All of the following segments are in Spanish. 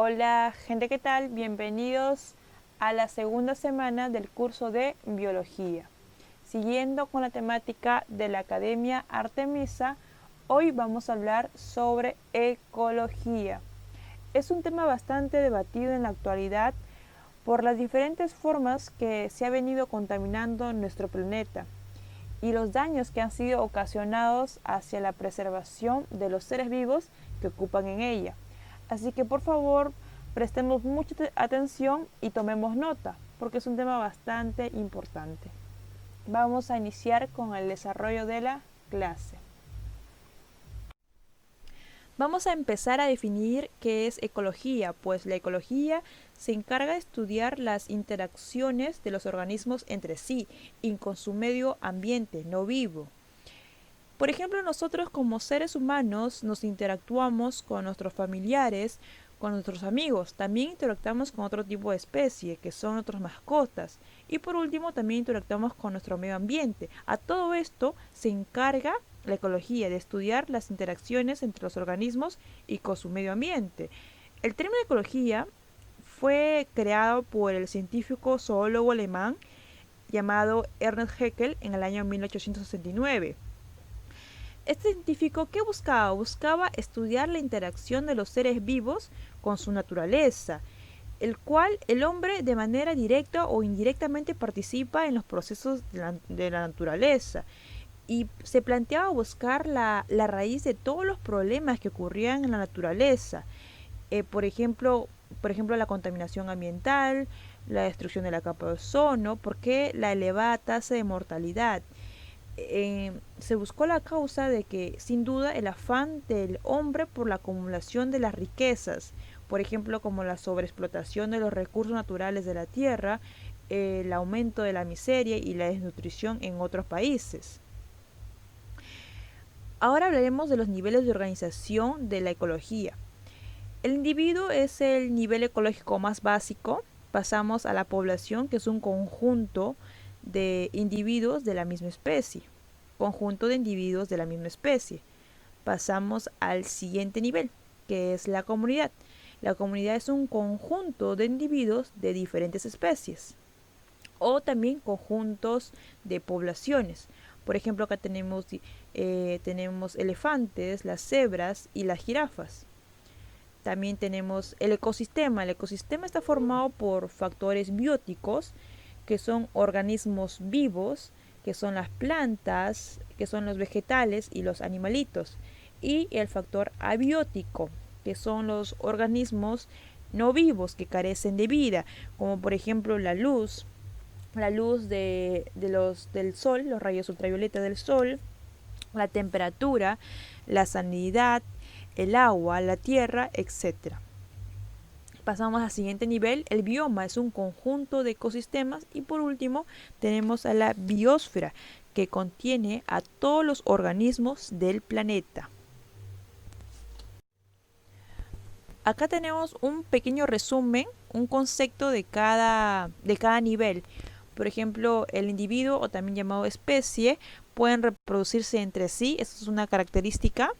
Hola gente, ¿qué tal? Bienvenidos a la segunda semana del curso de Biología. Siguiendo con la temática de la Academia Artemisa, hoy vamos a hablar sobre ecología. Es un tema bastante debatido en la actualidad por las diferentes formas que se ha venido contaminando nuestro planeta y los daños que han sido ocasionados hacia la preservación de los seres vivos que ocupan en ella. Así que por favor prestemos mucha atención y tomemos nota, porque es un tema bastante importante. Vamos a iniciar con el desarrollo de la clase. Vamos a empezar a definir qué es ecología, pues la ecología se encarga de estudiar las interacciones de los organismos entre sí y con su medio ambiente no vivo. Por ejemplo, nosotros como seres humanos nos interactuamos con nuestros familiares, con nuestros amigos, también interactuamos con otro tipo de especie, que son otras mascotas, y por último también interactuamos con nuestro medio ambiente. A todo esto se encarga la ecología, de estudiar las interacciones entre los organismos y con su medio ambiente. El término ecología fue creado por el científico zoólogo alemán llamado Ernst Haeckel en el año 1869. Este científico, ¿qué buscaba? Buscaba estudiar la interacción de los seres vivos con su naturaleza, el cual el hombre de manera directa o indirectamente participa en los procesos de la naturaleza. Y se planteaba buscar la raíz de todos los problemas que ocurrían en la naturaleza. Por ejemplo, la contaminación ambiental, la destrucción de la capa de ozono, ¿por qué la elevada tasa de mortalidad? Se buscó la causa de que, sin duda, el afán del hombre por la acumulación de las riquezas, por ejemplo, como la sobreexplotación de los recursos naturales de la tierra, el aumento de la miseria y la desnutrición en otros países. Ahora hablaremos de los niveles de organización de la ecología. El individuo es el nivel ecológico más básico. Pasamos a la población, que es un conjunto de individuos de la misma especie. Conjunto de individuos de la misma especie. Pasamos al siguiente nivel, que es la comunidad. La comunidad es un conjunto de individuos de diferentes especies o también conjuntos de poblaciones. Por ejemplo, acá tenemos elefantes, las cebras y las jirafas. También tenemos el ecosistema. El ecosistema está formado por factores bióticos, que son organismos vivos, que son las plantas, que son los vegetales y los animalitos. Y el factor abiótico, que son los organismos no vivos que carecen de vida, como por ejemplo la luz del sol, los rayos ultravioleta del sol, la temperatura, la salinidad, el agua, la tierra, etc. Pasamos al siguiente nivel, el bioma es un conjunto de ecosistemas y por último tenemos a la biosfera, que contiene a todos los organismos del planeta. Acá tenemos un pequeño resumen, un concepto de cada nivel. Por ejemplo, el individuo o también llamado especie pueden reproducirse entre sí, eso es una característica.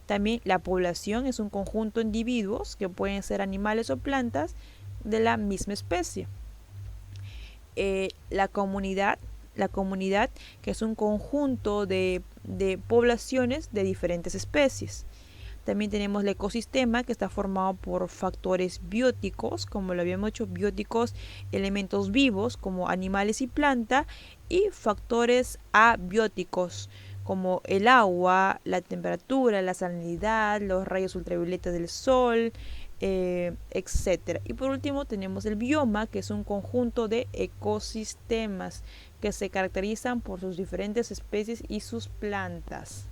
También la población es un conjunto de individuos que pueden ser animales o plantas de la misma especie. La comunidad, que es un conjunto de poblaciones de diferentes especies. También tenemos el ecosistema, que está formado por factores bióticos, como lo habíamos dicho, bióticos, elementos vivos como animales y planta, y factores abióticos como el agua, la temperatura, la salinidad, los rayos ultravioletas del sol, etc. Y por último tenemos el bioma, que es un conjunto de ecosistemas que se caracterizan por sus diferentes especies y sus plantas.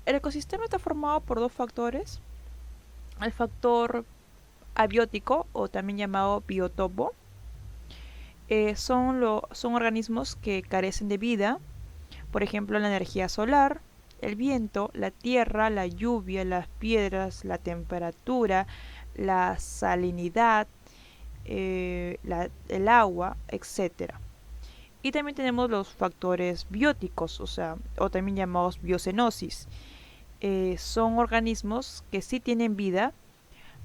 El ecosistema está formado por dos factores. El factor abiótico, o también llamado biotopo, son organismos que carecen de vida. Por ejemplo, la energía solar, el viento, la tierra, la lluvia, las piedras, la temperatura, la salinidad, el agua, etc. Y también tenemos los factores bióticos, o también llamados biocenosis, son organismos que sí tienen vida.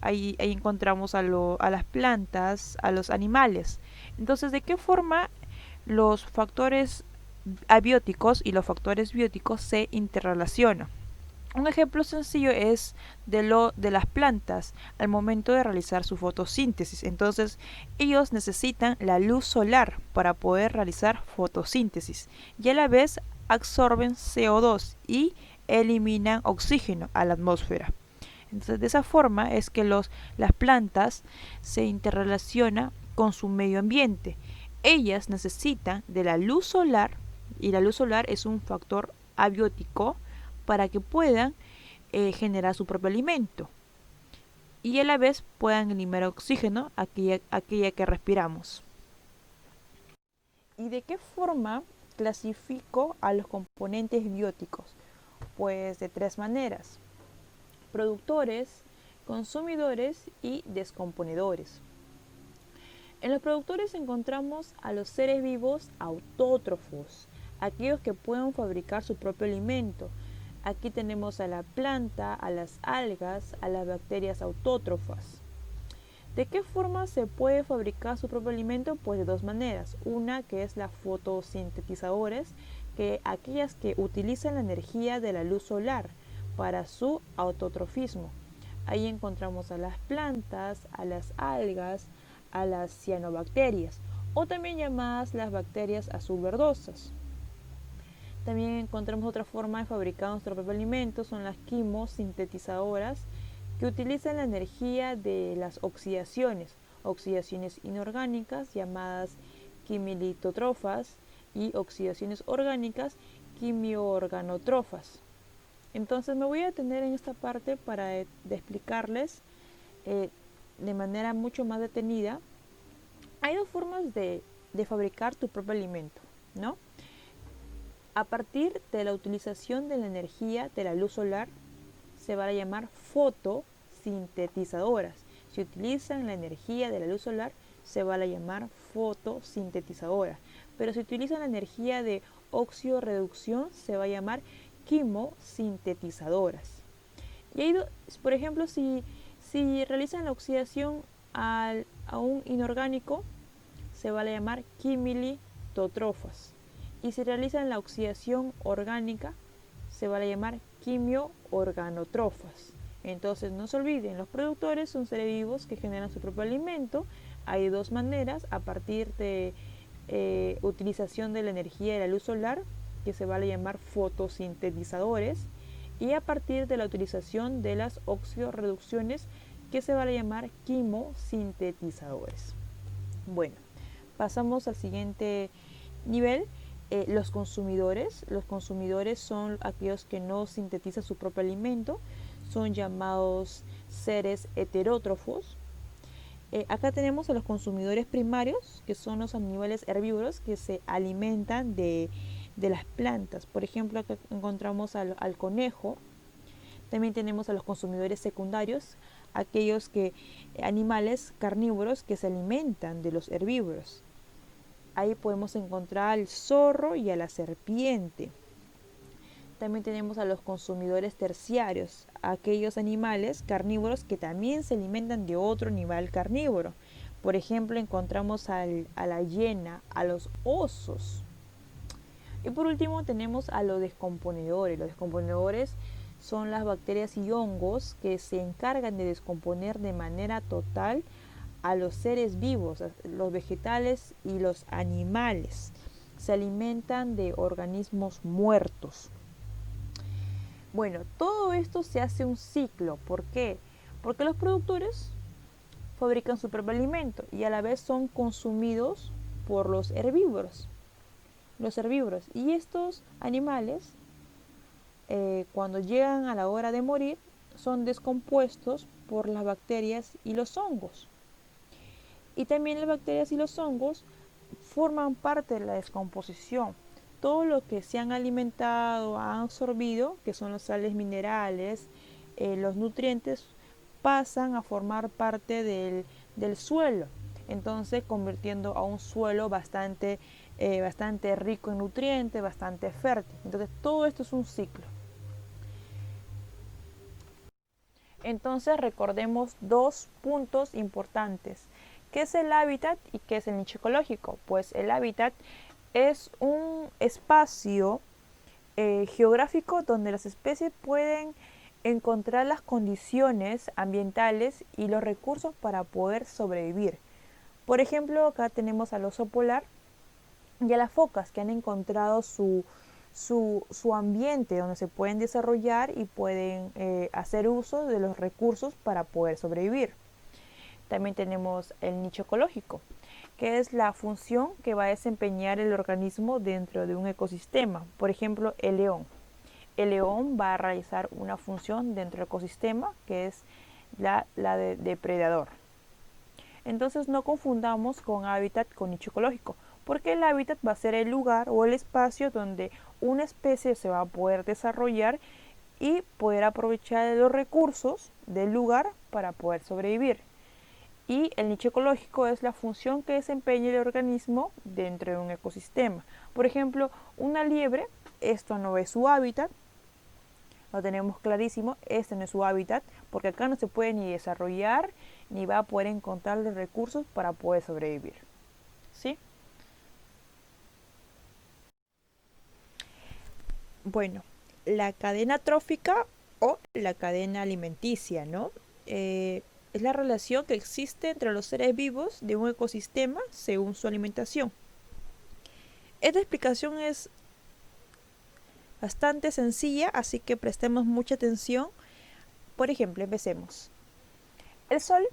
Ahí encontramos a las plantas, a los animales. Entonces, ¿de qué forma los factores abióticos y los factores bióticos se interrelacionan? Un ejemplo sencillo es de las plantas al momento de realizar su fotosíntesis. Entonces, ellos necesitan la luz solar para poder realizar fotosíntesis y a la vez absorben CO2 y eliminan oxígeno a la atmósfera. Entonces, de esa forma es que las plantas se interrelacionan con su medio ambiente. Ellas necesitan de la luz solar y la luz solar es un factor abiótico para que puedan generar su propio alimento y a la vez puedan eliminar oxígeno, aquella que respiramos. ¿Y de qué forma clasifico a los componentes bióticos? Pues de tres maneras: productores, consumidores y descomponedores. En los productores encontramos a los seres vivos autótrofos, aquellos que pueden fabricar su propio alimento. Aquí tenemos a la planta, a las algas, a las bacterias autótrofas. ¿De qué forma se puede fabricar su propio alimento? Pues de dos maneras. Una que es la fotosintetizadores, que aquellas que utilizan la energía de la luz solar para su autotrofismo. Ahí encontramos a las plantas, a las algas, a las cianobacterias, o también llamadas las bacterias azul verdosas. También encontramos otra forma de fabricar nuestro propio alimento, son las quimosintetizadoras, que utilizan la energía de las oxidaciones inorgánicas llamadas quimilitotrofas y oxidaciones orgánicas quimioorganotrofas. Entonces me voy a detener en esta parte para explicarles de manera mucho más detenida. Hay dos formas de fabricar tu propio alimento, ¿no? A partir de la utilización de la energía de la luz solar, se van a llamar fotosintetizadoras. Si utilizan la energía de la luz solar, se van a llamar fotosintetizadoras. Pero si utilizan la energía de oxidorreducción, se va a llamar quimosintetizadoras. Y ahí, por ejemplo, si realizan la oxidación a un inorgánico, se va a llamar quimilitotrofas. Y si realizan la oxidación orgánica, se va a llamar quimioorganotrofas. Entonces no se olviden, los productores son seres vivos que generan su propio alimento. Hay dos maneras: a partir de utilización de la energía de la luz solar, que se va a llamar fotosintetizadores, y a partir de la utilización de las oxidorreducciones, que se va a llamar quimosintetizadores. Bueno, pasamos al siguiente nivel. Los consumidores son aquellos que no sintetizan su propio alimento, son llamados seres heterótrofos. Acá tenemos a los consumidores primarios, que son los animales herbívoros que se alimentan de las plantas. Por ejemplo, acá encontramos al conejo. También tenemos a los consumidores secundarios, aquellos animales carnívoros que se alimentan de los herbívoros. Ahí podemos encontrar al zorro y a la serpiente. También tenemos a los consumidores terciarios, aquellos animales carnívoros que también se alimentan de otro animal carnívoro. Por ejemplo, encontramos a la hiena, a los osos. Y por último tenemos a los descomponedores. Los descomponedores son las bacterias y hongos que se encargan de descomponer de manera total a los seres vivos, los vegetales y los animales. Se alimentan de organismos muertos. Bueno, todo esto se hace un ciclo. ¿Por qué? Porque los productores fabrican su propio alimento y a la vez son consumidos por los herbívoros. Y estos animales, cuando llegan a la hora de morir, son descompuestos por las bacterias y los hongos. Y también las bacterias y los hongos forman parte de la descomposición. Todo lo que se han alimentado, han absorbido, que son los sales minerales, los nutrientes, pasan a formar parte del suelo. Entonces, convirtiendo a un suelo bastante rico en nutrientes, bastante fértil. Entonces, todo esto es un ciclo. Entonces recordemos dos puntos importantes. ¿Qué es el hábitat y qué es el nicho ecológico? Pues el hábitat es un espacio geográfico donde las especies pueden encontrar las condiciones ambientales y los recursos para poder sobrevivir. Por ejemplo, acá tenemos al oso polar y a las focas que han encontrado su ambiente donde se pueden desarrollar y pueden hacer uso de los recursos para poder sobrevivir. También tenemos el nicho ecológico, que es la función que va a desempeñar el organismo dentro de un ecosistema. Por ejemplo, el león. El león va a realizar una función dentro del ecosistema que es la de depredador. Entonces no confundamos con hábitat con nicho ecológico, porque el hábitat va a ser el lugar o el espacio donde una especie se va a poder desarrollar y poder aprovechar los recursos del lugar para poder sobrevivir. Y el nicho ecológico es la función que desempeña el organismo dentro de un ecosistema. Por ejemplo, una liebre, esto no es su hábitat, lo tenemos clarísimo, este no es su hábitat, porque acá no se puede ni desarrollar ni va a poder encontrar los recursos para poder sobrevivir. ¿Sí? Bueno, la cadena trófica o la cadena alimenticia, ¿no? Es la relación que existe entre los seres vivos de un ecosistema según su alimentación. Esta explicación es bastante sencilla, así que prestemos mucha atención. Por ejemplo, empecemos. El sol.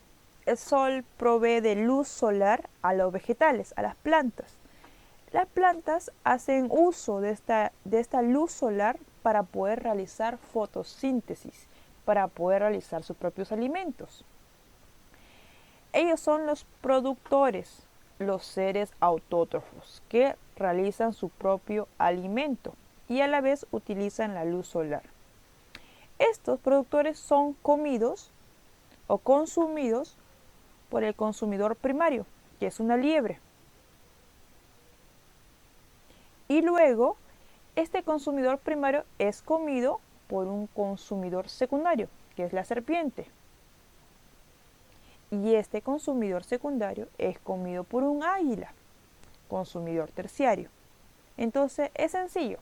El sol provee de luz solar a los vegetales, a las plantas. Las plantas hacen uso de esta luz solar para poder realizar fotosíntesis, para poder realizar sus propios alimentos. Ellos son los productores, los seres autótrofos, que realizan su propio alimento y a la vez utilizan la luz solar. Estos productores son comidos o consumidos por el consumidor primario, que es una liebre. Y luego, este consumidor primario es comido por un consumidor secundario, que es la serpiente. Y este consumidor secundario es comido por un águila, consumidor terciario. Entonces es sencillo.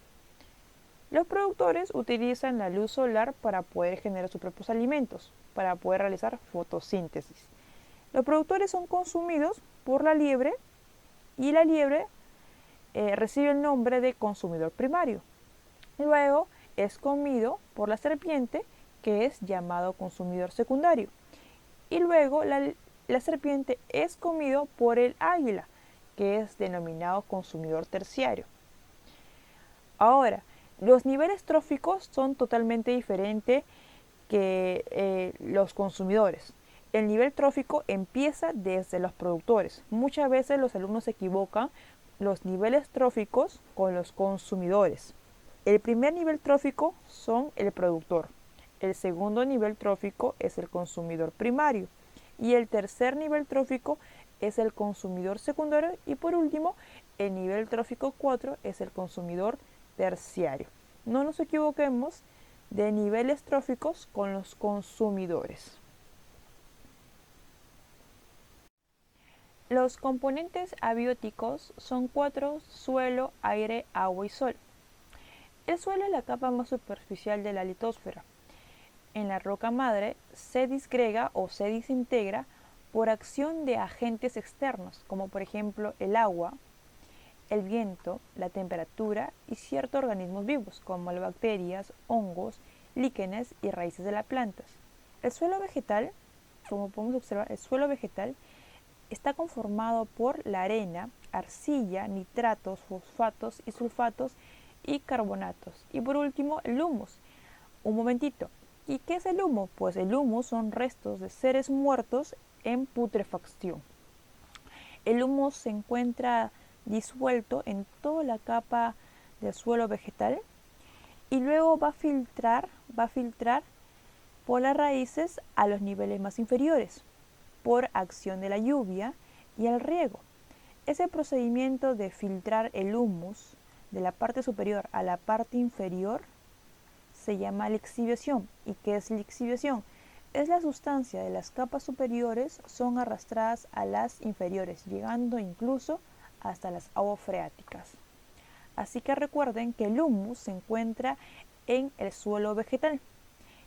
Los productores utilizan la luz solar para poder generar sus propios alimentos, para poder realizar fotosíntesis. Los productores son consumidos por la liebre y la liebre recibe el nombre de consumidor primario. Luego es comido por la serpiente, que es llamado consumidor secundario. Y luego la serpiente es comido por el águila, que es denominado consumidor terciario. Ahora, los niveles tróficos son totalmente diferentes que los consumidores. El nivel trófico empieza desde los productores. Muchas veces los alumnos se equivocan los niveles tróficos con los consumidores. El primer nivel trófico son el productor. El segundo nivel trófico es el consumidor primario. Y el tercer nivel trófico es el consumidor secundario. Y por último, el nivel trófico 4 es el consumidor terciario. No nos equivoquemos de niveles tróficos con los consumidores. Los componentes abióticos son 4: suelo, aire, agua y sol. El suelo es la capa más superficial de la litosfera. En la roca madre se disgrega o se desintegra por acción de agentes externos, como por ejemplo el agua, el viento, la temperatura y ciertos organismos vivos, como las bacterias, hongos, líquenes y raíces de las plantas. El suelo vegetal, como podemos observar, el suelo vegetal está conformado por la arena, arcilla, nitratos, fosfatos y sulfatos y carbonatos. Y por último, el humus. Un momentito. ¿Y qué es el humo? Pues el humo son restos de seres muertos en putrefacción. El humo se encuentra disuelto en toda la capa del suelo vegetal y luego va a filtrar por las raíces a los niveles más inferiores por acción de la lluvia y el riego. Ese procedimiento de filtrar el humus de la parte superior a la parte inferior se llama lixiviación. ¿Y qué es lixiviación? Es la sustancia de las capas superiores son arrastradas a las inferiores, llegando incluso hasta las aguas freáticas. Así que recuerden que el humus se encuentra en el suelo vegetal.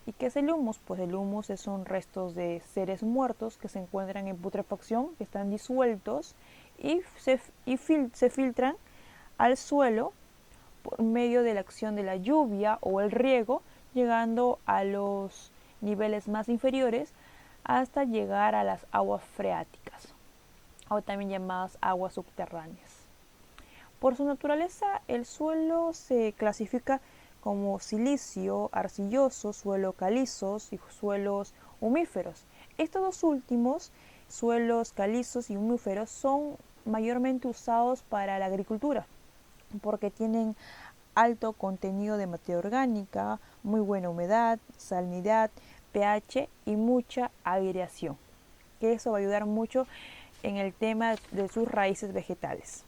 ¿Y qué es el humus? Pues el humus son restos de seres muertos que se encuentran en putrefacción, que están disueltos y se filtran al suelo por medio de la acción de la lluvia o el riego, llegando a los niveles más inferiores hasta llegar a las aguas freáticas, o también llamadas aguas subterráneas. Por su naturaleza, el suelo se clasifica como silicio, arcilloso, suelo calizos y suelos humíferos. Estos dos últimos, suelos calizos y humíferos, son mayormente usados para la agricultura porque tienen alto contenido de materia orgánica, muy buena humedad, salinidad, pH y mucha aireación, que eso va a ayudar mucho en el tema de sus raíces vegetales.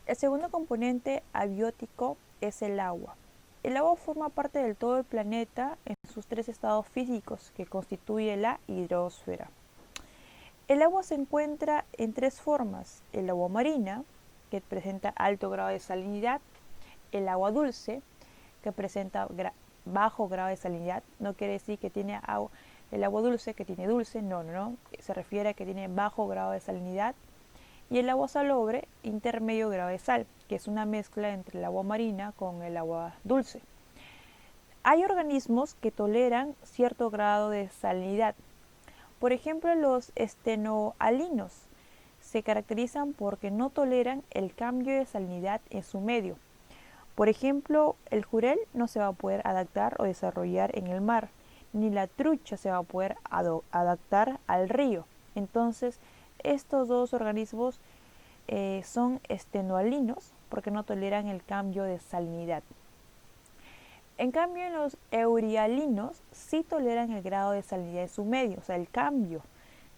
El segundo componente abiótico es el agua. El agua forma parte del todo el planeta en sus tres estados físicos que constituye la hidrosfera. El agua se encuentra en tres formas: el agua marina, que presenta alto grado de salinidad; el agua dulce, que presenta bajo grado de salinidad. No quiere decir que tiene agua, el agua dulce que tiene dulce, no, se refiere a que tiene bajo grado de salinidad; y el agua salobre, intermedio grado de sal, que es una mezcla entre el agua marina con el agua dulce. Hay organismos que toleran cierto grado de salinidad. Por ejemplo, los estenoalinos se caracterizan porque no toleran el cambio de salinidad en su medio. Por ejemplo, el jurel no se va a poder adaptar o desarrollar en el mar, ni la trucha se va a poder adaptar al río. Entonces, estos dos organismos son estenoalinos porque no toleran el cambio de salinidad. En cambio, los eurialinos sí toleran el grado de salinidad en su medio, o sea, el cambio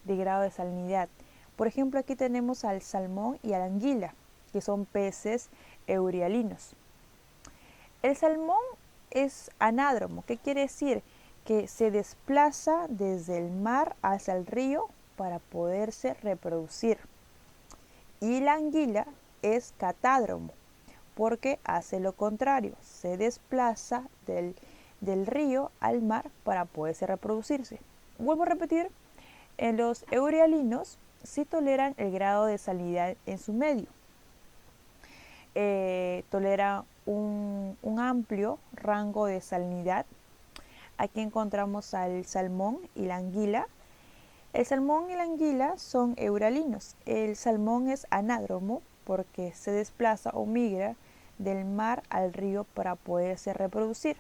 de grado de salinidad. Por ejemplo, aquí tenemos al salmón y a la anguila, que son peces eurialinos. El salmón es anádromo. ¿Qué quiere decir? Que se desplaza desde el mar hacia el río para poderse reproducir. Y la anguila es catádromo, porque hace lo contrario, se desplaza del río al mar para poderse reproducirse. Vuelvo a repetir, los eurialinos sí toleran el grado de salinidad en su medio. Tolera un amplio rango de salinidad. Aquí encontramos al salmón y la anguila. El salmón y la anguila son eurialinos. El salmón es anádromo porque se desplaza o migra del mar al río para poderse reproducir.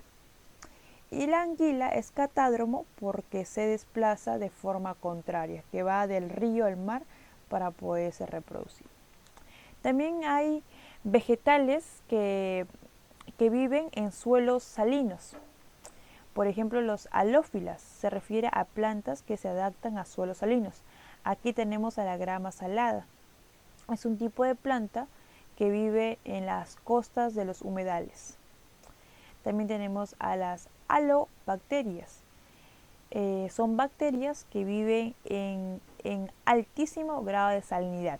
Y la anguila es catádromo porque se desplaza de forma contraria, que va del río al mar para poderse reproducir. También hay vegetales que viven en suelos salinos. Por ejemplo, los halófilas se refiere a plantas que se adaptan a suelos salinos. Aquí tenemos a la grama salada. Es un tipo de planta que vive en las costas de los humedales. También tenemos a las halobacterias. Son bacterias que viven en altísimo grado de salinidad,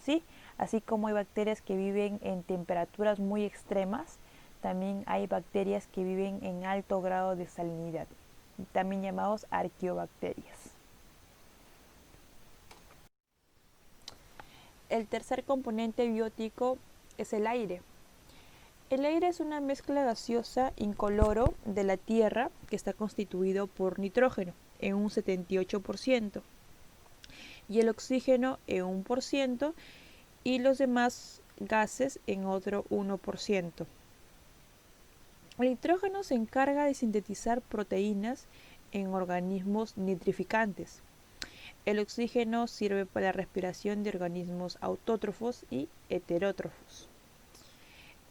¿sí? Así como hay bacterias que viven en temperaturas muy extremas, también hay bacterias que viven en alto grado de salinidad, también llamados arqueobacterias. El tercer componente biótico es el aire. El aire es una mezcla gaseosa incoloro de la Tierra que está constituido por nitrógeno en un 78% y el oxígeno en 1% y los demás gases en otro 1%. El nitrógeno se encarga de sintetizar proteínas en organismos nitrificantes. El oxígeno sirve para la respiración de organismos autótrofos y heterótrofos.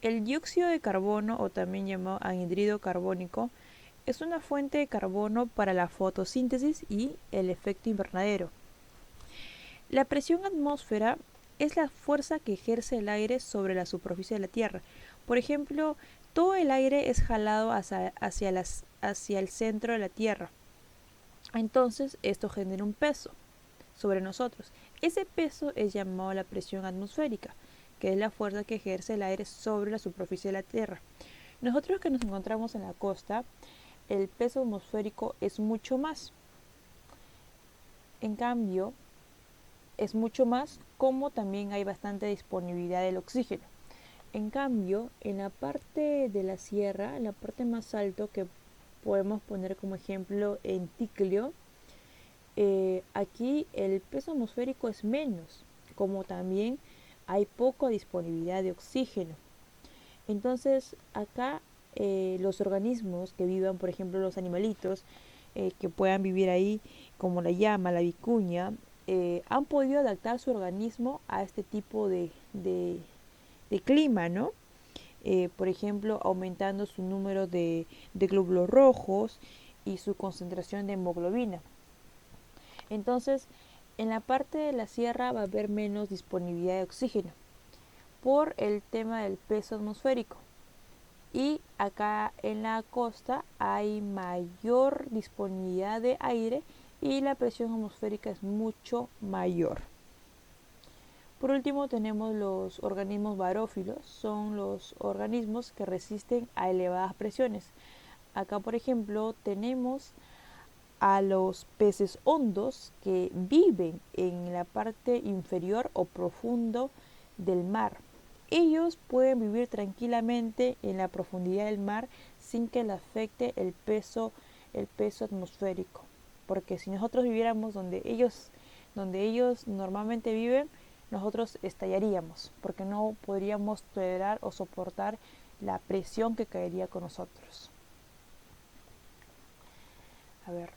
El dióxido de carbono, o también llamado anhídrido carbónico, es una fuente de carbono para la fotosíntesis y el efecto invernadero. La presión atmósfera es la fuerza que ejerce el aire sobre la superficie de la Tierra. Por ejemplo, todo el aire es jalado hacia el centro de la Tierra. Entonces esto genera un peso sobre nosotros. Ese peso es llamado la presión atmosférica, que es la fuerza que ejerce el aire sobre la superficie de la Tierra. Nosotros que nos encontramos en la costa, el peso atmosférico es mucho más. En cambio, es mucho más, como también hay bastante disponibilidad del oxígeno. En cambio, en la parte de la sierra, en la parte más alto, que podemos poner como ejemplo en Ticlio, aquí el peso atmosférico es menos, como también hay poca disponibilidad de oxígeno. Entonces acá los organismos que vivan, por ejemplo los animalitos que puedan vivir ahí, como la llama, la vicuña, han podido adaptar su organismo a este tipo de clima, ¿no? Por ejemplo, aumentando su número de glóbulos rojos y su concentración de hemoglobina. Entonces, en la parte de la sierra va a haber menos disponibilidad de oxígeno por el tema del peso atmosférico. Y acá en la costa hay mayor disponibilidad de aire y la presión atmosférica es mucho mayor. Por último tenemos los organismos barófilos, son los organismos que resisten a elevadas presiones. Acá por ejemplo tenemos a los peces hondos que viven en la parte inferior o profundo del mar. Ellos pueden vivir tranquilamente en la profundidad del mar sin que le afecte el peso atmosférico. Porque si nosotros viviéramos donde ellos normalmente viven, nosotros estallaríamos, porque no podríamos tolerar o soportar la presión que caería con nosotros. A ver.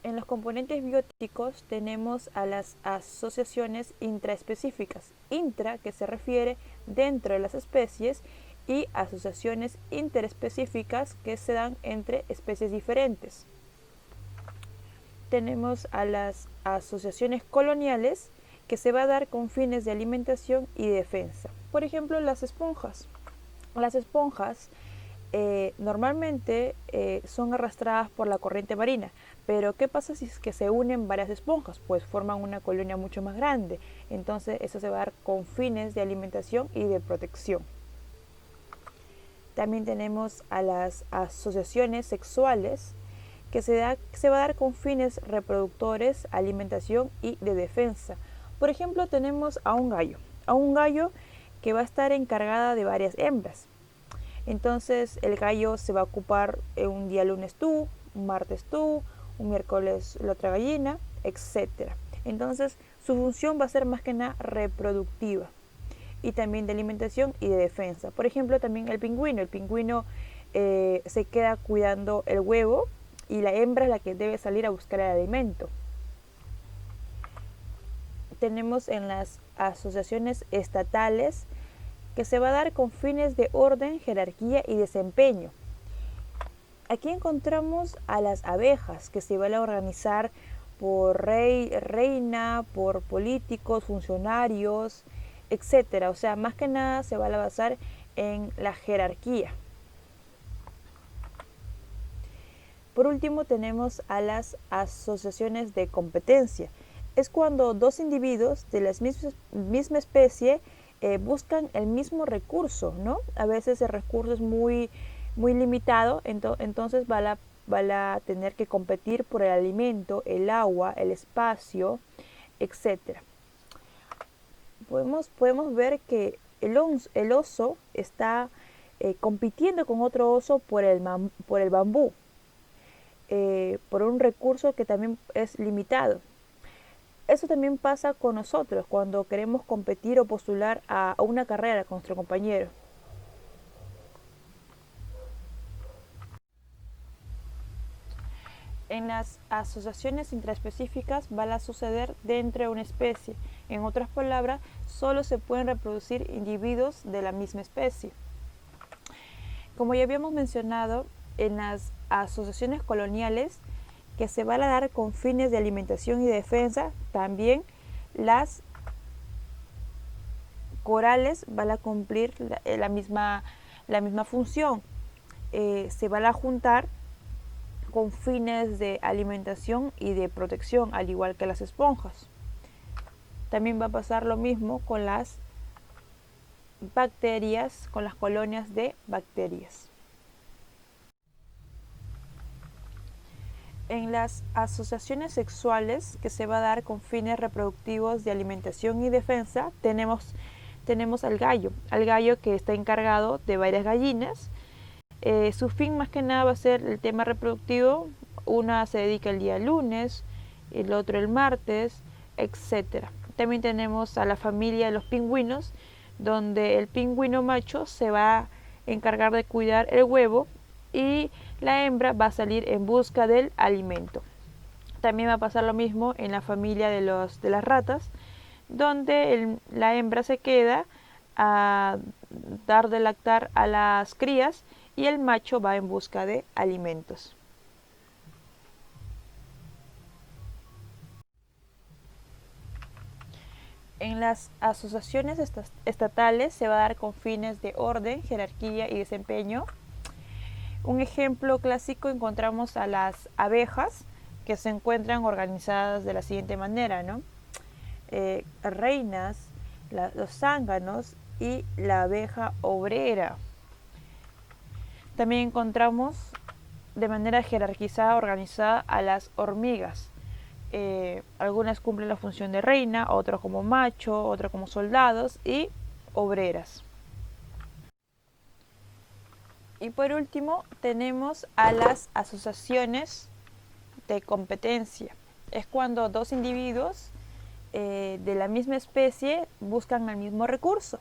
En los componentes bióticos tenemos a las asociaciones intraespecíficas. Intra, que se refiere dentro de las especies, y asociaciones interespecíficas que se dan entre especies diferentes. Tenemos a las asociaciones coloniales, que se va a dar con fines de alimentación y defensa. Por ejemplo, las esponjas. Las esponjas normalmente son arrastradas por la corriente marina, pero ¿qué pasa si es que se unen varias esponjas? Pues forman una colonia mucho más grande, entonces eso se va a dar con fines de alimentación y de protección. También tenemos a las asociaciones sexuales, que se va a dar con fines reproductores, alimentación y de defensa. Por ejemplo, tenemos a un gallo que va a estar encargada de varias hembras. Entonces el gallo se va a ocupar un día lunes tú, un martes tú, un miércoles la otra gallina, etc. Entonces su función va a ser más que nada reproductiva y también de alimentación y de defensa. Por ejemplo, también el pingüino se queda cuidando el huevo y la hembra es la que debe salir a buscar el alimento. Tenemos en las asociaciones estatales, que se va a dar con fines de orden, jerarquía y desempeño. Aquí encontramos a las abejas, que se van a organizar por reina, por políticos, funcionarios, etc. O sea, más que nada se va a basar en la jerarquía. Por último tenemos a las asociaciones de competencia. Es cuando dos individuos de la misma especie buscan el mismo recurso, ¿no? A veces el recurso es muy limitado, entonces van a tener que competir por el alimento, el agua, el espacio, etc. Podemos ver que el oso está compitiendo con otro oso por el bambú, por un recurso que también es limitado. Eso también pasa con nosotros cuando queremos competir o postular a una carrera con nuestro compañero. En las asociaciones intraespecíficas van a suceder dentro de una especie. En otras palabras, solo se pueden reproducir individuos de la misma especie. Como ya habíamos mencionado, en las asociaciones coloniales, que se van a dar con fines de alimentación y defensa, también las corales van a cumplir la misma la misma función. Se van a juntar con fines de alimentación y de protección, al igual que las esponjas. También va a pasar lo mismo con las bacterias, con las colonias de bacterias. En las asociaciones sexuales que se va a dar con fines reproductivos de alimentación y defensa, tenemos al gallo que está encargado de varias gallinas. Su fin más que nada va a ser el tema reproductivo. Una se dedica el día lunes, el otro el martes, etc. También tenemos a la familia de los pingüinos, donde el pingüino macho se va a encargar de cuidar el huevo y la hembra va a salir en busca del alimento. También va a pasar lo mismo en la familia de las ratas, donde la hembra se queda a dar de lactar a las crías y el macho va en busca de alimentos. En las asociaciones estatales se va a dar con fines de orden, jerarquía y desempeño. Un ejemplo clásico encontramos a las abejas, que se encuentran organizadas de la siguiente manera, ¿no? Reinas, los zánganos y la abeja obrera. También encontramos de manera jerarquizada, organizada a las hormigas. Algunas cumplen la función de reina, otras como macho, otras como soldados y obreras. Y por último tenemos a las asociaciones de competencia. Es cuando dos individuos de la misma especie buscan el mismo recurso.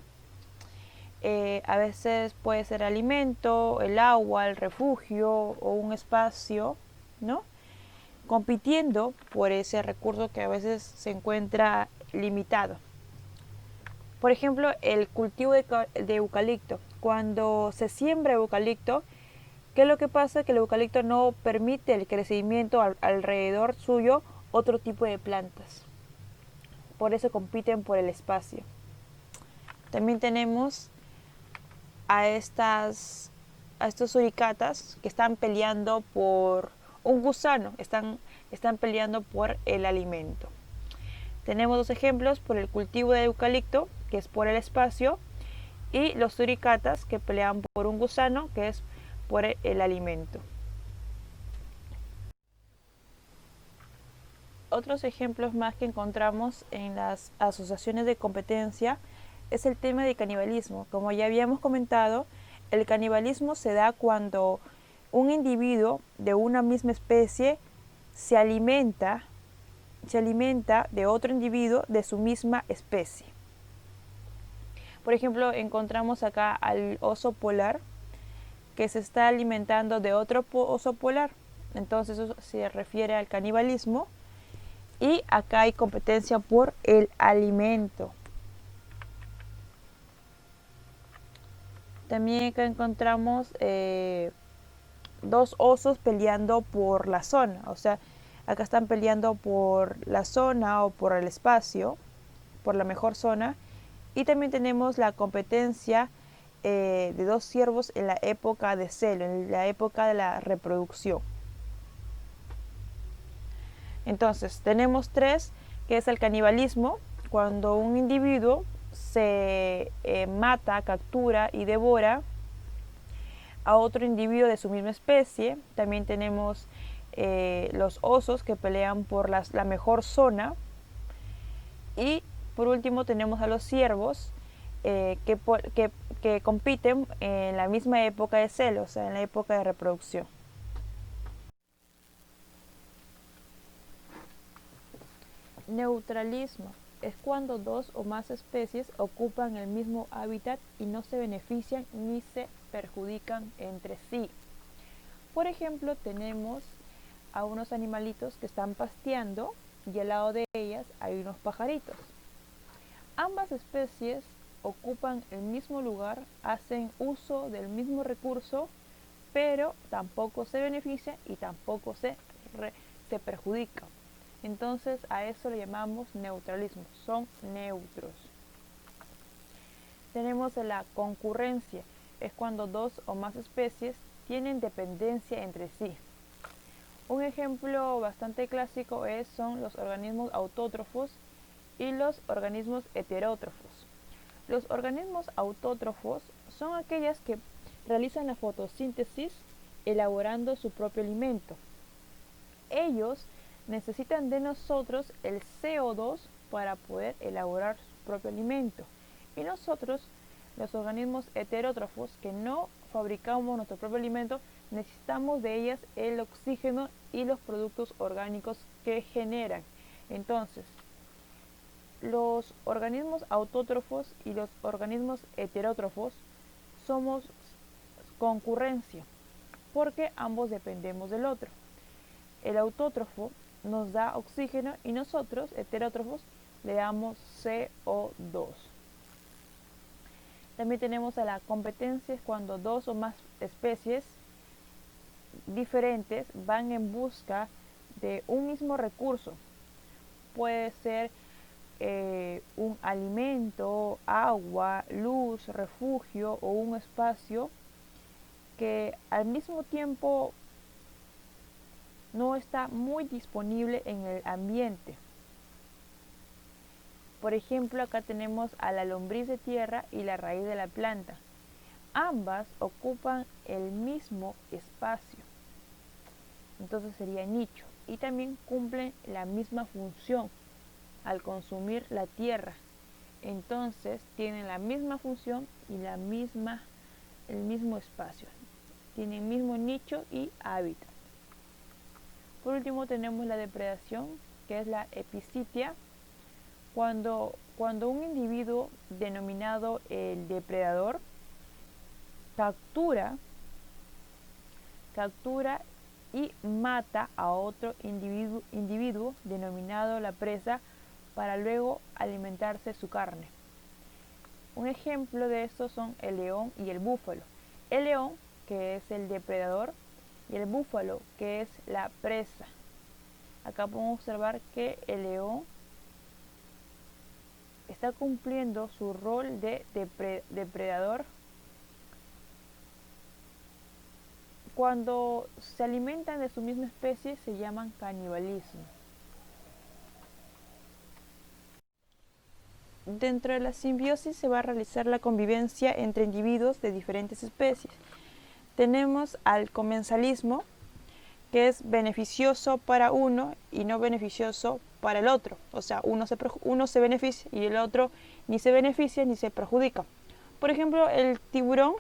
A veces puede ser alimento, el agua, el refugio o un espacio, ¿no? Compitiendo por ese recurso que a veces se encuentra limitado. Por ejemplo, el cultivo de eucalipto. Cuando se siembra eucalipto, ¿qué es lo que pasa? Que el eucalipto no permite el crecimiento alrededor suyo otro tipo de plantas. Por eso compiten por el espacio. También tenemos a estos suricatas que están peleando por un gusano, están peleando por el alimento. Tenemos dos ejemplos: por el cultivo de eucalipto, que es por el espacio, y los suricatas que pelean por un gusano, que es por el alimento. Otros ejemplos más que encontramos en las asociaciones de competencia es el tema de canibalismo. Como ya habíamos comentado, el canibalismo se da cuando un individuo de una misma especie se alimenta de otro individuo de su misma especie. Por ejemplo, encontramos acá al oso polar que se está alimentando de otro oso polar. Entonces eso se refiere al canibalismo. Y acá hay competencia por el alimento. También acá encontramos dos osos peleando por la zona. O sea, acá están peleando por la zona o por el espacio, por la mejor zona. Y también tenemos la competencia de dos ciervos en la época de celo, en la época de la reproducción. Entonces, tenemos tres, que es el canibalismo, cuando un individuo se mata, captura y devora a otro individuo de su misma especie. También tenemos los osos que pelean por la mejor zona. Y por último tenemos a los ciervos que compiten en la misma época de celo, o sea, en la época de reproducción. Neutralismo es cuando dos o más especies ocupan el mismo hábitat y no se benefician ni se perjudican entre sí. Por ejemplo, tenemos a unos animalitos que están pasteando y al lado de ellas hay unos pajaritos. Ambas especies ocupan el mismo lugar, hacen uso del mismo recurso, pero tampoco se benefician y tampoco se perjudican. Entonces a eso le llamamos neutralismo, son neutros. Tenemos la concurrencia, es cuando dos o más especies tienen dependencia entre sí. Un ejemplo bastante clásico son los organismos autótrofos y los organismos heterótrofos. Los organismos autótrofos son aquellas que realizan la fotosíntesis elaborando su propio alimento. Ellos necesitan de nosotros el CO2 para poder elaborar su propio alimento. Y nosotros, los organismos heterótrofos, que no fabricamos nuestro propio alimento, necesitamos de ellas el oxígeno y los productos orgánicos que generan. Entonces, los organismos autótrofos y los organismos heterótrofos somos concurrencia, porque ambos dependemos del otro. El autótrofo nos da oxígeno y nosotros, heterótrofos, le damos CO2. También tenemos a la competencia, es cuando dos o más especies diferentes van en busca de un mismo recurso. Puede ser un alimento, agua, luz, refugio o un espacio que al mismo tiempo no está muy disponible en el ambiente. Por ejemplo, acá tenemos a la lombriz de tierra y la raíz de la planta. Ambas ocupan el mismo espacio. Entonces sería nicho. Y también cumplen la misma función al consumir la tierra. Entonces tienen la misma función y el mismo espacio. Tienen el mismo nicho y hábitat. Por último tenemos la depredación, que es la epicitia. Cuando un individuo denominado el depredador captura y mata a otro individuo denominado la presa para luego alimentarse de su carne. Un ejemplo de esto son el león y el búfalo. El león, que es el depredador, y el búfalo, que es la presa. Acá podemos observar que el león está cumpliendo su rol de depredador. Cuando se alimentan de su misma especie se llaman canibalismo. Dentro de la simbiosis se va a realizar la convivencia entre individuos de diferentes especies. Tenemos al comensalismo, que es beneficioso para uno y no beneficioso para el otro. O sea, uno se beneficia y el otro ni se beneficia ni se perjudica. Por ejemplo, el tiburón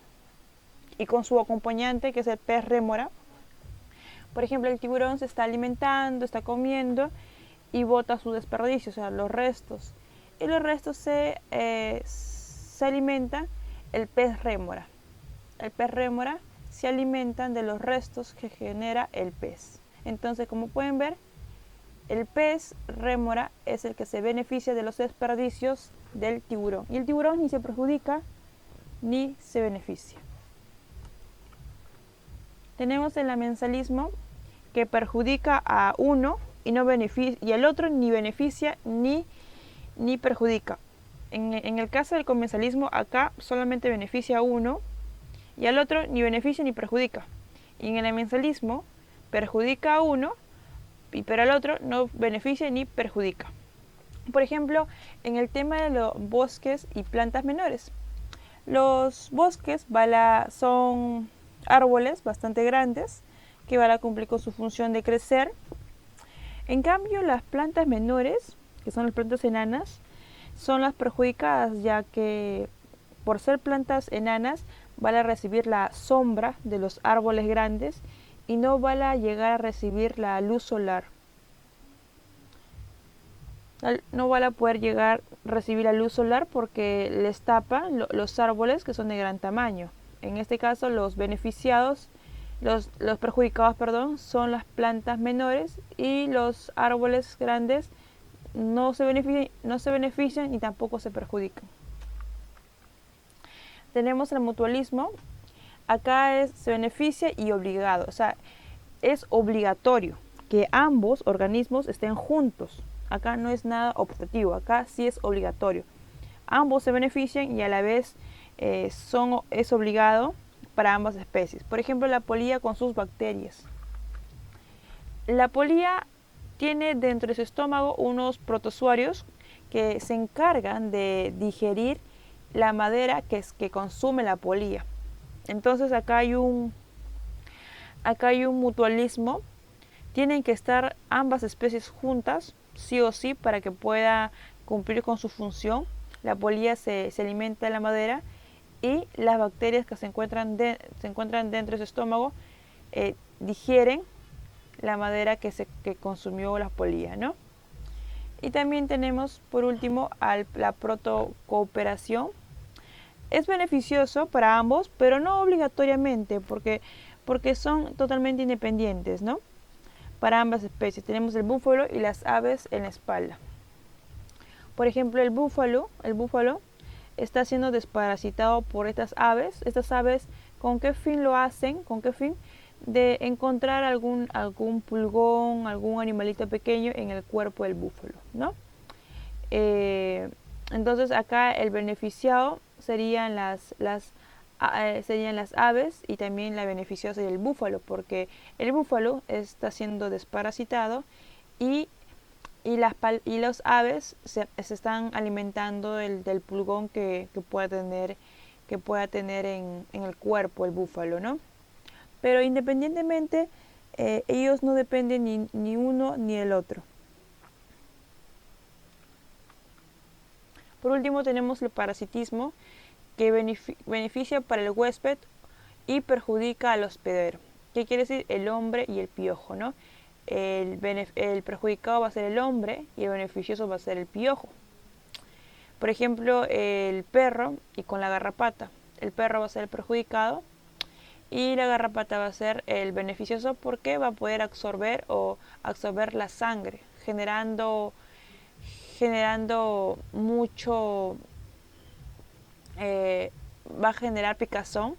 y con su acompañante, que es el pez rémora. Por ejemplo, el tiburón se está alimentando, está comiendo y bota su desperdicio, o sea, los restos. Y los restos se alimentan el pez rémora. El pez rémora se alimentan de los restos que genera el pez. Entonces, como pueden ver, el pez rémora es el que se beneficia de los desperdicios del tiburón. Y el tiburón ni se perjudica ni se beneficia. Tenemos el amensalismo, que perjudica a uno y el otro ni beneficia ni perjudica. En el caso del comensalismo, acá solamente beneficia a uno y al otro ni beneficia ni perjudica. Y en el amensalismo perjudica a uno, pero al otro no beneficia ni perjudica. Por ejemplo, en el tema de los bosques y plantas menores. Los bosques son árboles bastante grandes que van a cumplir con su función de crecer. En cambio, las plantas menores, que son las plantas enanas, son las perjudicadas, ya que por ser plantas enanas van a recibir la sombra de los árboles grandes y no van a llegar a recibir la luz solar. No van a poder llegar a recibir la luz solar porque les tapan los árboles que son de gran tamaño. En este caso, los perjudicados, son las plantas menores, y los árboles grandes no se benefician ni tampoco se perjudican. Tenemos el mutualismo. Acá se beneficia y obligado, o sea, es obligatorio que ambos organismos estén juntos. Acá no es nada optativo, acá sí es obligatorio. Ambos se benefician y a la vez es obligado para ambas especies. Por ejemplo, la polilla con sus bacterias. La polilla tiene dentro de su estómago unos protozoarios que se encargan de digerir la madera que consume la polilla. Entonces acá hay un mutualismo. Tienen que estar ambas especies juntas, sí o sí, para que pueda cumplir con su función. La polilla se alimenta de la madera y las bacterias que se encuentran dentro de su estómago digieren la madera que consumió la polilla, ¿no? Y también tenemos, por último, la protocooperación. Es beneficioso para ambos, pero no obligatoriamente, porque son totalmente independientes, ¿no? Para ambas especies tenemos el búfalo y las aves en la espalda. Por ejemplo, el búfalo está siendo desparasitado por estas aves. Estas aves, ¿con qué fin lo hacen? ¿Con qué fin? De encontrar algún pulgón, algún animalito pequeño en el cuerpo del búfalo, ¿no? Entonces acá el beneficiado serían serían las aves, y también la beneficiosa sería el búfalo, porque el búfalo está siendo desparasitado y los aves se están alimentando del pulgón que pueda tener en el cuerpo el búfalo, ¿no? Pero independientemente, ellos no dependen ni uno ni el otro. Por último tenemos el parasitismo, que beneficia para el huésped y perjudica al hospedero. ¿Qué quiere decir? El hombre y el piojo, ¿no? El perjudicado va a ser el hombre y el beneficioso va a ser el piojo. Por ejemplo, el perro y con la garrapata. El perro va a ser el perjudicado y la garrapata va a ser el beneficioso, porque va a poder absorber la sangre, generando mucho, va a generar picazón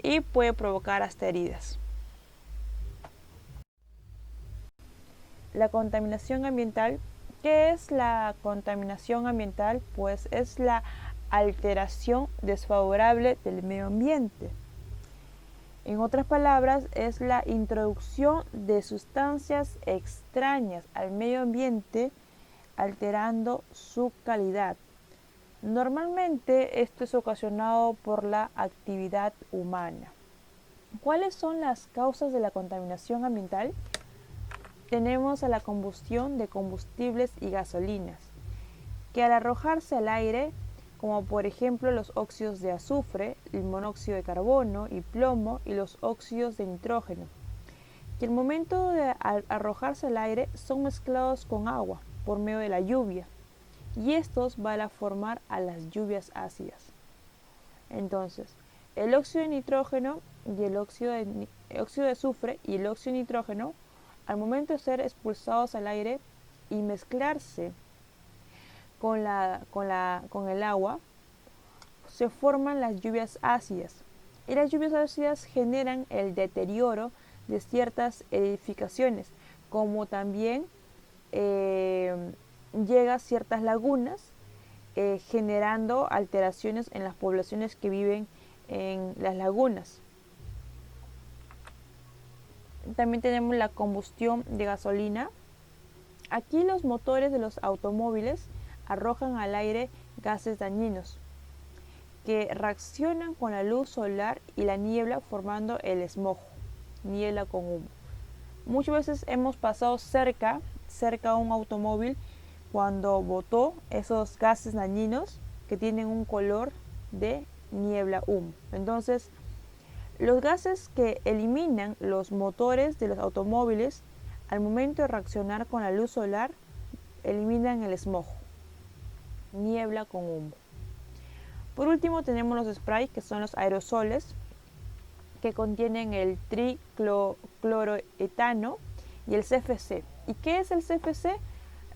y puede provocar hasta heridas. La contaminación ambiental. ¿Qué es la contaminación ambiental? Pues es la alteración desfavorable del medio ambiente. En otras palabras, es la introducción de sustancias extrañas al medio ambiente, alterando su calidad. Normalmente esto es ocasionado por la actividad humana. ¿Cuáles son las causas de la contaminación ambiental? Tenemos a la combustión de combustibles y gasolinas, que al arrojarse al aire, como por ejemplo los óxidos de azufre, el monóxido de carbono y plomo y los óxidos de nitrógeno, que al momento de arrojarse al aire son mezclados con agua por medio de la lluvia, y estos van a formar a las lluvias ácidas. Entonces, el óxido de nitrógeno y el óxido de azufre y el óxido de nitrógeno, al momento de ser expulsados al aire y mezclarse con el agua, se forman las lluvias ácidas. Y las lluvias ácidas generan el deterioro de ciertas edificaciones, como también llega a ciertas lagunas, generando alteraciones en las poblaciones que viven en las lagunas. También tenemos la combustión de gasolina. Aquí los motores de los automóviles arrojan al aire gases dañinos que reaccionan con la luz solar y la niebla, formando el smog, niebla con humo. Muchas veces hemos pasado cerca a un automóvil cuando botó esos gases dañinos que tienen un color de niebla humo. Entonces, los gases que eliminan los motores de los automóviles al momento de reaccionar con la luz solar eliminan el smog, niebla con humo. Por último tenemos los sprays, que son los aerosoles, que contienen el tricloroetano y el CFC. ¿Y qué es el CFC?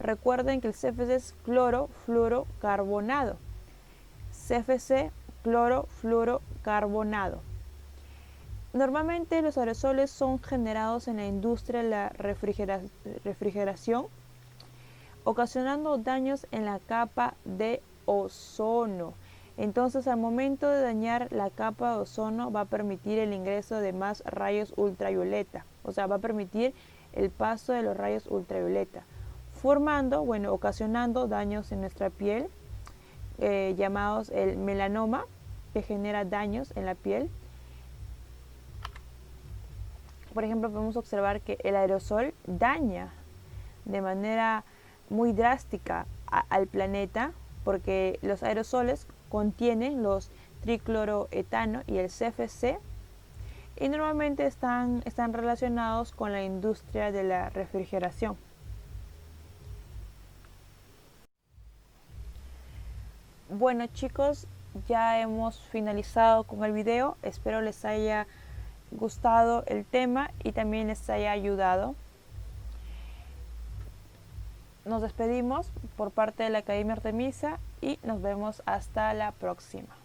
Recuerden que el CFC es clorofluorocarbonado. CFC, clorofluorocarbonado. Normalmente los aerosoles son generados en la industria de la refrigeración, ocasionando daños en la capa de ozono. Entonces, al momento de dañar la capa de ozono, va a permitir el ingreso de más rayos ultravioleta, o sea, va a permitir el paso de los rayos ultravioleta, formando, bueno, ocasionando daños en nuestra piel, llamados el melanoma, que genera daños en la piel. Por ejemplo, podemos observar que el aerosol daña de manera muy drástica al planeta, porque los aerosoles contienen los tricloroetano y el CFC, y normalmente están relacionados con la industria de la refrigeración. Bueno, chicos, ya hemos finalizado con el video. Espero les haya gustado el tema y también les haya ayudado. Nos despedimos por parte de la Academia Artemisa y nos vemos hasta la próxima.